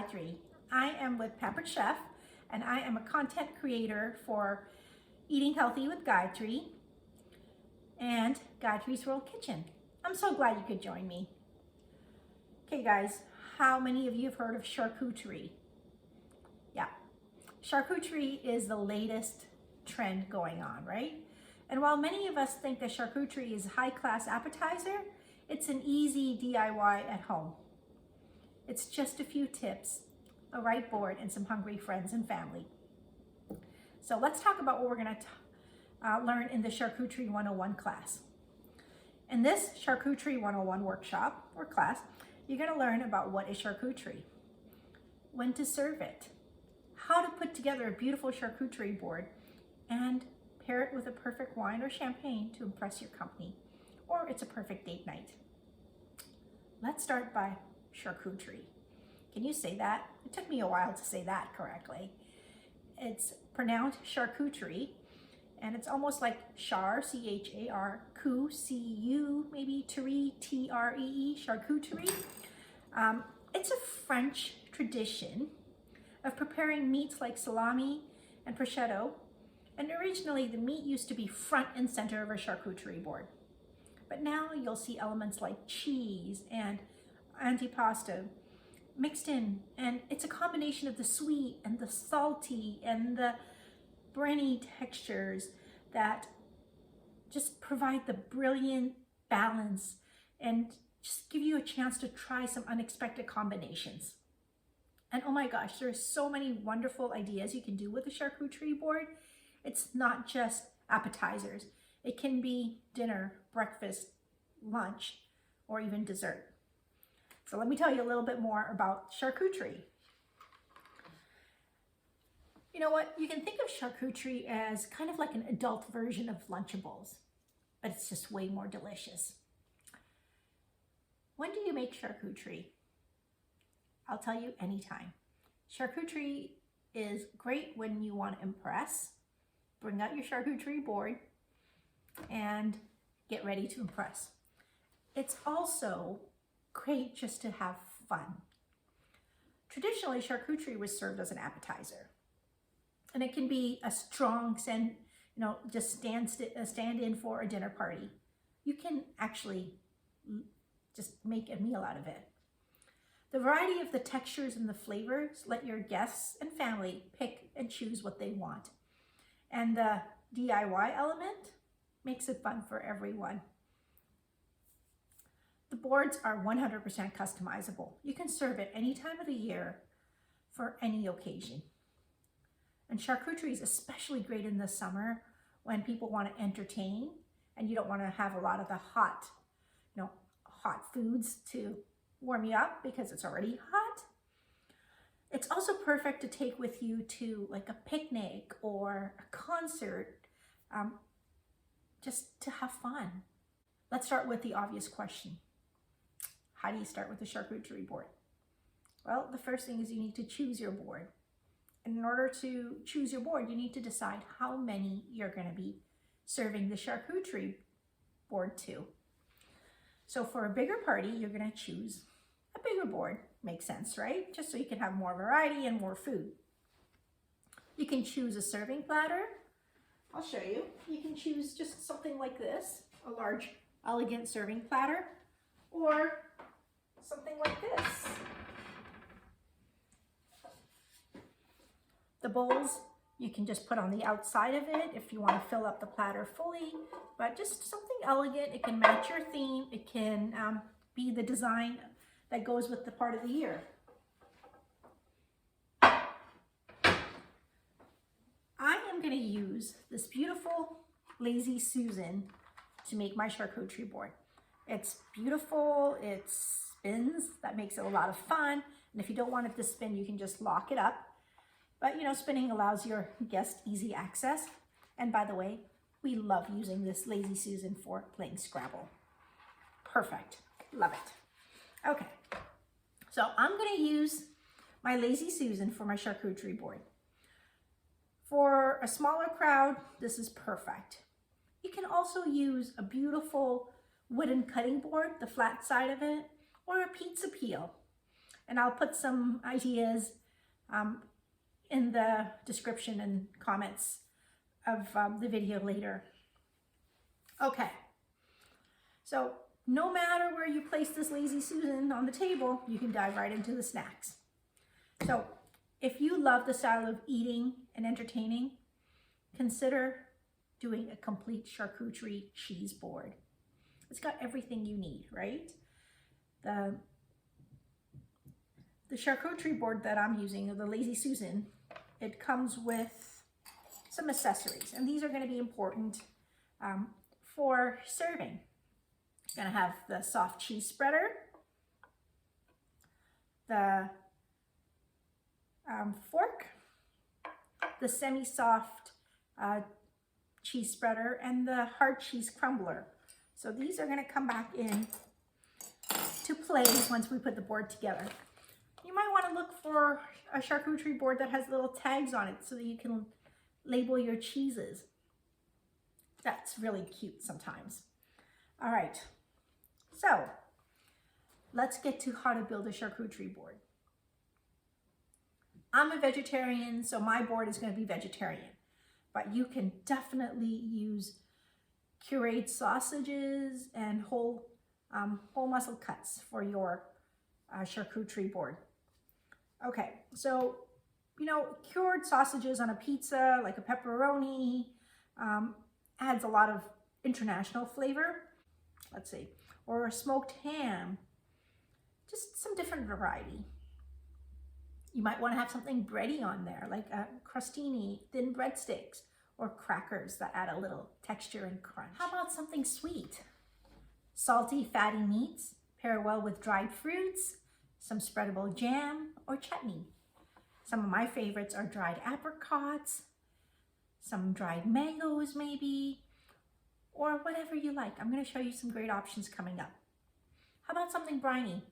Charcuterie. I am with Pampered Chef, and I am a content creator for Eating Healthy with Gayatri and Gayatri's World Kitchen. I'm so glad you could join me. Okay guys, how many of you have heard of charcuterie? Yeah, charcuterie is the latest trend going on, right? And while many of us think that charcuterie is a high-class appetizer, it's an easy DIY at home. It's just a few tips, a right board, and some hungry friends and family. So let's talk about what we're going to learn in the Charcuterie 101 class. In this Charcuterie 101 workshop or class, you're going to learn about what is charcuterie, when to serve it, how to put together a beautiful charcuterie board, and pair it with a perfect wine or champagne to impress your company, or it's a perfect date night. Let's start by charcuterie. Can you say that? It took me a while to say that correctly. It's pronounced charcuterie, and it's almost like char, C-H-A-R, cou, C-U, maybe Teree, T-R-E-E, charcuterie. It's a French tradition of preparing meats like salami and prosciutto, and originally the meat used to be front and center of a charcuterie board. But now you'll see elements like cheese and antipasto mixed in, and it's a combination of the sweet and the salty and the briny textures that just provide the brilliant balance and just give you a chance to try some unexpected combinations. And oh my gosh, there's so many wonderful ideas you can do with a charcuterie board. It's not just appetizers. It can be dinner, breakfast, lunch, or even dessert. So let me tell you a little bit more about charcuterie. You know what? You can think of charcuterie as kind of like an adult version of Lunchables, but it's just way more delicious. When do you make charcuterie? I'll tell you anytime. Charcuterie is great when you want to impress. Bring out your charcuterie board and get ready to impress. It's also great just to have fun. Traditionally, charcuterie was served as an appetizer, and it can be a strong stand in for a dinner party. You can actually just make a meal out of it. The variety of the textures and the flavors let your guests and family pick and choose what they want. And the DIY element makes it fun for everyone. The boards are 100% customizable. You can serve it any time of the year for any occasion. And charcuterie is especially great in the summer when people want to entertain and you don't want to have a lot of the hot foods to warm you up because it's already hot. It's also perfect to take with you to like a picnic or a concert, just to have fun. Let's start with the obvious question. How do you start with a charcuterie board? Well, the first thing is you need to choose your board. And in order to choose your board, you need to decide how many you're going to be serving the charcuterie board to. So for a bigger party, you're going to choose a bigger board. Makes sense, right? Just so you can have more variety and more food. You can choose a serving platter. I'll show you. You can choose just something like this, a large, elegant serving platter, or something like this. The bowls, you can just put on the outside of it if you want to fill up the platter fully, but just something elegant. It can match your theme. It can be the design that goes with the part of the year. I am going to use this beautiful Lazy Susan to make my charcuterie board. It's beautiful, it spins, that makes it a lot of fun. And if you don't want it to spin, you can just lock it up. But spinning allows your guest easy access. And by the way, we love using this Lazy Susan for playing Scrabble. Perfect, love it. Okay. So I'm going to use my Lazy Susan for my charcuterie board. For a smaller crowd, this is perfect. You can also use a beautiful wooden cutting board, the flat side of it, or a pizza peel. And I'll put some ideas in the description and comments of the video later. Okay, so no matter where you place this Lazy Susan on the table, you can dive right into the snacks. So if you love the style of eating and entertaining, consider doing a complete charcuterie cheese board. It's got everything you need, right? The charcuterie board that I'm using, the Lazy Susan, it comes with some accessories, and these are going to be important for serving. It's going to have the soft cheese spreader, the fork, the semi-soft cheese spreader, and the hard cheese crumbler. So these are going to come back in to play once we put the board together. You might want to look for a charcuterie board that has little tags on it so that you can label your cheeses. That's really cute sometimes. All right, so let's get to how to build a charcuterie board. I'm a vegetarian, so my board is going to be vegetarian, but you can definitely use pureed sausages and whole muscle cuts for your charcuterie board. Okay, so, you know, cured sausages on a pizza, like a pepperoni, adds a lot of international flavor. Let's see, or a smoked ham, just some different variety. You might want to have something bready on there, like a crostini, thin breadsticks, or crackers that add a little texture and crunch. How about something sweet? Salty, fatty meats pair well with dried fruits, some spreadable jam, or chutney. Some of my favorites are dried apricots, some dried mangoes maybe, or whatever you like. I'm going to show you some great options coming up. How about something briny?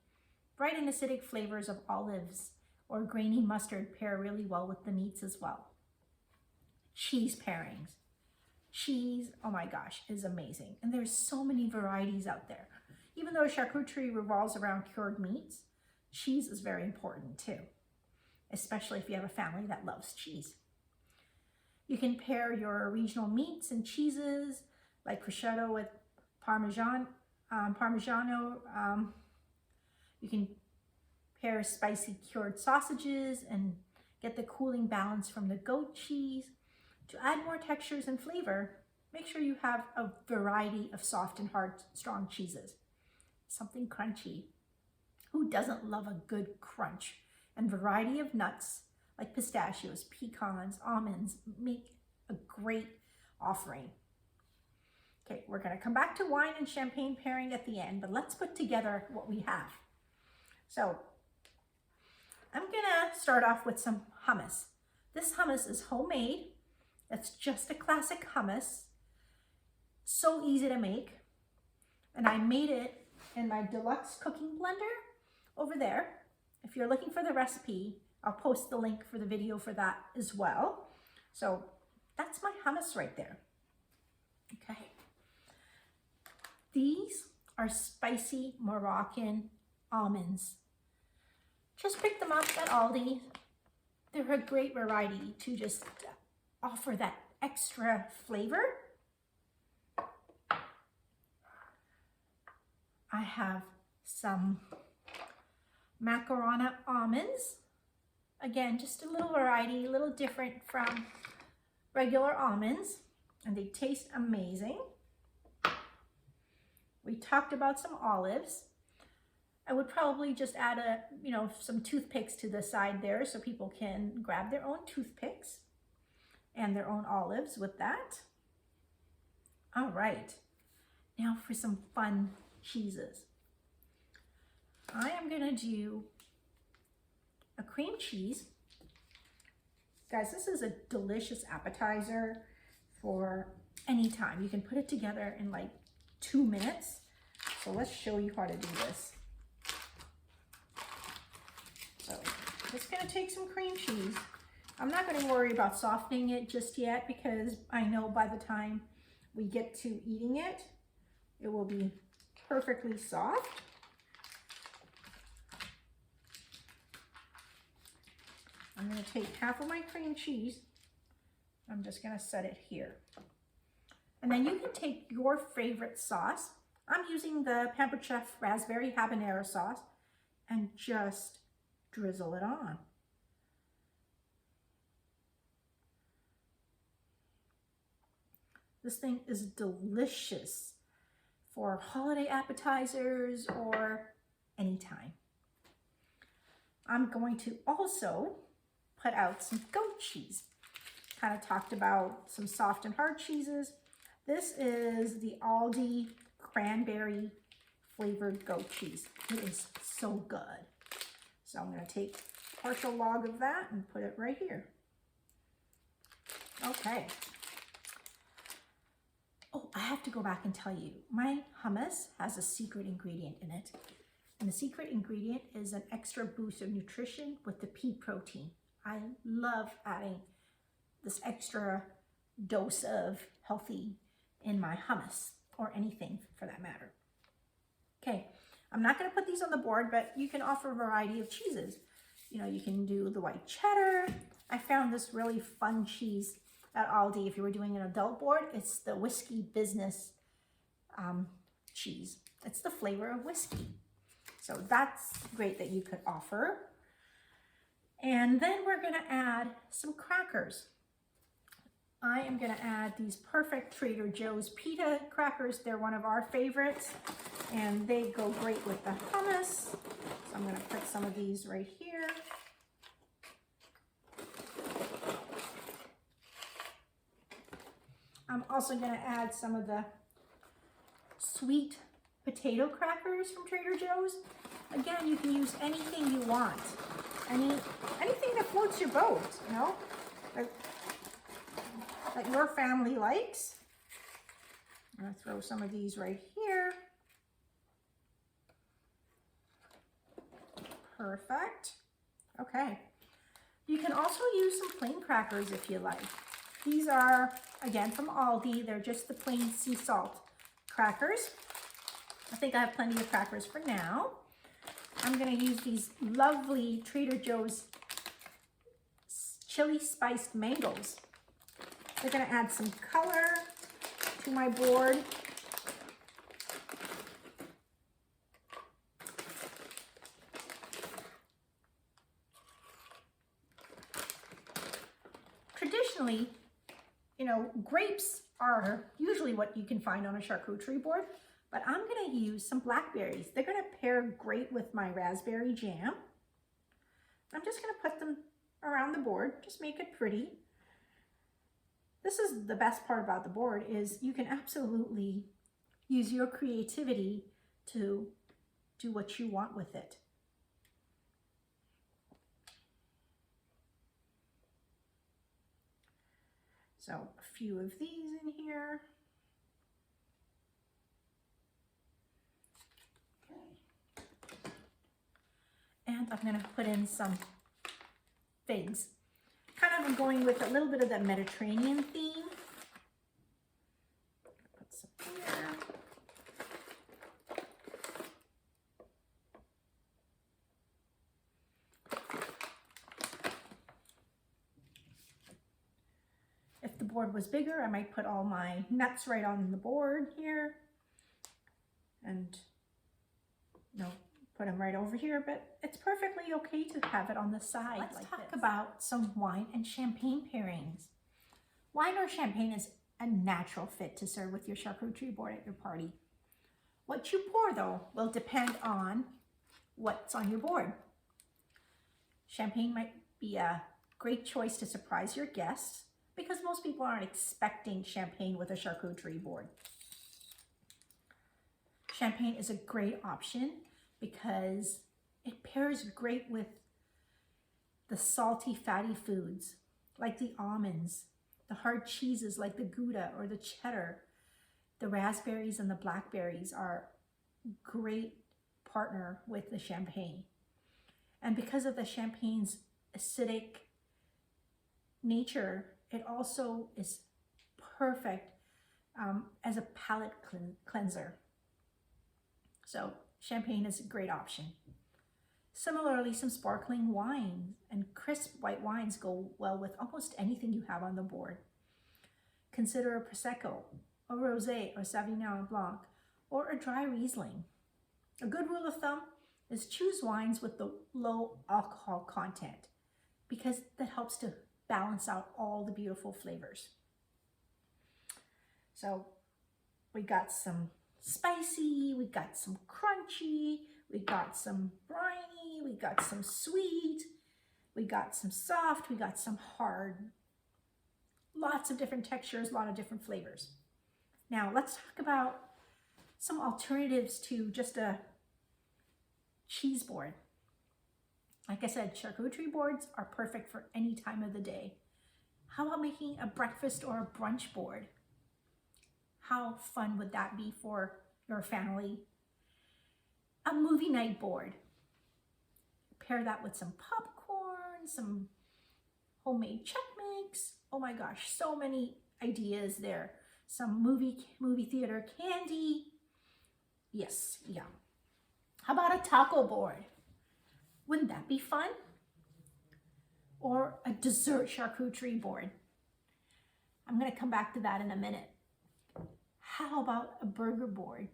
Bright and acidic flavors of olives or grainy mustard pair really well with the meats as well. Cheese pairings. Cheese, oh my gosh, is amazing. And there's so many varieties out there. Even though charcuterie revolves around cured meats, cheese is very important too, especially if you have a family that loves cheese. You can pair your regional meats and cheeses like prosciutto with Parmesan, Parmigiano. You can pair spicy cured sausages and get the cooling balance from the goat cheese. To add more textures and flavor, make sure you have a variety of soft and hard, strong cheeses. Something crunchy. Who doesn't love a good crunch? And variety of nuts like pistachios, pecans, almonds make a great offering. Okay, we're going to come back to wine and champagne pairing at the end, but let's put together what we have. So I'm going to start off with some hummus. This hummus is homemade. It's just a classic hummus. So easy to make. And I made it in my deluxe cooking blender over there. If you're looking for the recipe, I'll post the link for the video for that as well. So that's my hummus right there. Okay. These are spicy Moroccan almonds. Just pick them up at Aldi. They're a great variety to just offer that extra flavor. I have some macarona almonds. Again, just a little variety, a little different from regular almonds, and they taste amazing. We talked about some olives. I would probably just add some toothpicks to the side there so people can grab their own toothpicks and their own olives with that. All right, now for some fun cheeses. I am gonna do a cream cheese. Guys, this is a delicious appetizer for any time. You can put it together in like 2 minutes. So let's show you how to do this. So it's gonna take some cream cheese. I'm not gonna worry about softening it just yet because I know by the time we get to eating it, it will be perfectly soft. I'm going to take half of my cream cheese. I'm just going to set it here. And then you can take your favorite sauce. I'm using the Pampered Chef Raspberry Habanero sauce and just drizzle it on. This thing is delicious for holiday appetizers or anytime. I'm going to also put out some goat cheese. Kind of talked about some soft and hard cheeses. This is the Aldi cranberry flavored goat cheese. It is so good. So I'm going to take a partial log of that and put it right here. Okay. Oh, I have to go back and tell you, my hummus has a secret ingredient in it. And the secret ingredient is an extra boost of nutrition with the pea protein. I love adding this extra dose of healthy in my hummus, or anything for that matter. Okay, I'm not going to put these on the board, but you can offer a variety of cheeses. You know, you can do the white cheddar. I found this really fun cheese at Aldi. If you were doing an adult board, it's the whiskey business cheese. It's the flavor of whiskey. So that's great that you could offer. And then we're going to add some crackers. I am going to add these perfect Trader Joe's pita crackers. They're one of our favorites, and they go great with the hummus. So I'm going to put some of these right here. I'm also going to add some of the sweet potato crackers from Trader Joe's. Again, you can use anything you want. Anything that floats your boat, you know, that your family likes. I'm going to throw some of these right here. Perfect. Okay. You can also use some plain crackers if you like. These are, again, from Aldi. They're just the plain sea salt crackers. I think I have plenty of crackers for now. I'm going to use these lovely Trader Joe's chili spiced mangoes. They're going to add some color to my board. Traditionally, you know, grapes are usually what you can find on a charcuterie board, but I'm going to use some blackberries. They're going to pair great with my raspberry jam. I'm just going to put them around the board, just make it pretty. This is the best part about the board, is you can absolutely use your creativity to do what you want with it. So a few of these in here. Okay. And I'm going to put in some figs. Kind of going with a little bit of the Mediterranean theme. Put some here. If the board was bigger, I might put all my nuts right on the board here. And, you know, put them right over here, but it's perfectly okay to have it on the side. Let's talk about some wine and champagne pairings. Wine or champagne is a natural fit to serve with your charcuterie board at your party. What you pour, though, will depend on what's on your board. Champagne might be a great choice to surprise your guests because most people aren't expecting champagne with a charcuterie board. Champagne is a great option because it pairs great with the salty, fatty foods like the almonds, the hard cheeses like the Gouda or the cheddar. The raspberries and the blackberries are a great partner with the champagne. And because of the champagne's acidic nature, it also is perfect as a palate cleanser. So champagne is a great option. Similarly, some sparkling wine and crisp white wines go well with almost anything you have on the board. Consider a Prosecco, a Rosé or Sauvignon Blanc, or a dry Riesling. A good rule of thumb is choose wines with the low alcohol content because that helps to balance out all the beautiful flavors. So we got some spicy, we got some crunchy, we got some briny, we got some sweet, we got some soft, we got some hard. Lots of different textures, a lot of different flavors. Now let's talk about some alternatives to just a cheese board. Like I said, charcuterie boards are perfect for any time of the day. How about making a breakfast or a brunch board? How fun would that be for your family? A movie night board. Pair that with some popcorn, some homemade Chex Mix. Oh my gosh, so many ideas there. Some movie theater candy. Yes, yeah. How about a taco board? Wouldn't that be fun? Or a dessert charcuterie board. I'm going to come back to that in a minute. How about a burger board?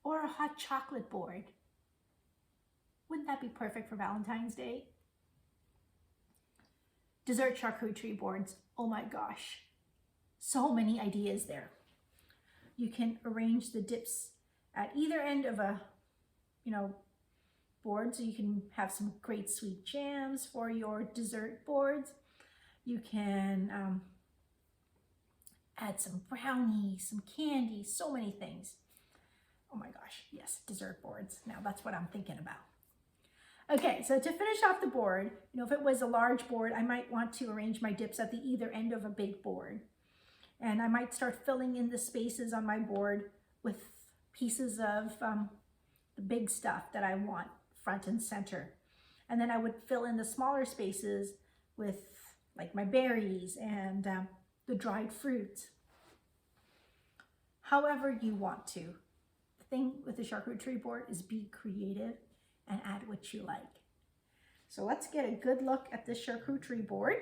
Or a hot chocolate board? Wouldn't that be perfect for Valentine's Day? Dessert charcuterie boards, oh my gosh. So many ideas there. You can arrange the dips at either end of a, board, so you can have some great sweet jams for your dessert boards. You can add some brownies, some candy, so many things. Oh my gosh, yes, dessert boards. Now that's what I'm thinking about. Okay, so to finish off the board, if it was a large board, I might want to arrange my dips at the either end of a big board. And I might start filling in the spaces on my board with pieces of the big stuff that I want front and center. And then I would fill in the smaller spaces with like my berries and the dried fruits. However you want to. The thing with the charcuterie board is be creative and add what you like. So let's get a good look at this charcuterie board.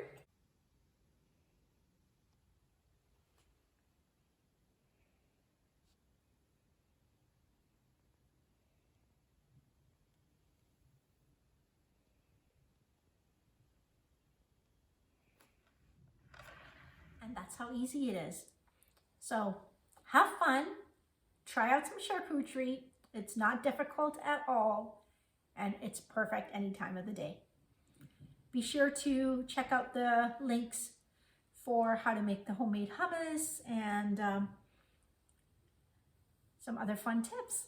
And that's how easy it is. So have fun, try out some charcuterie. It's not difficult at all, and it's perfect any time of the day. Be sure to check out the links for how to make the homemade hummus and some other fun tips.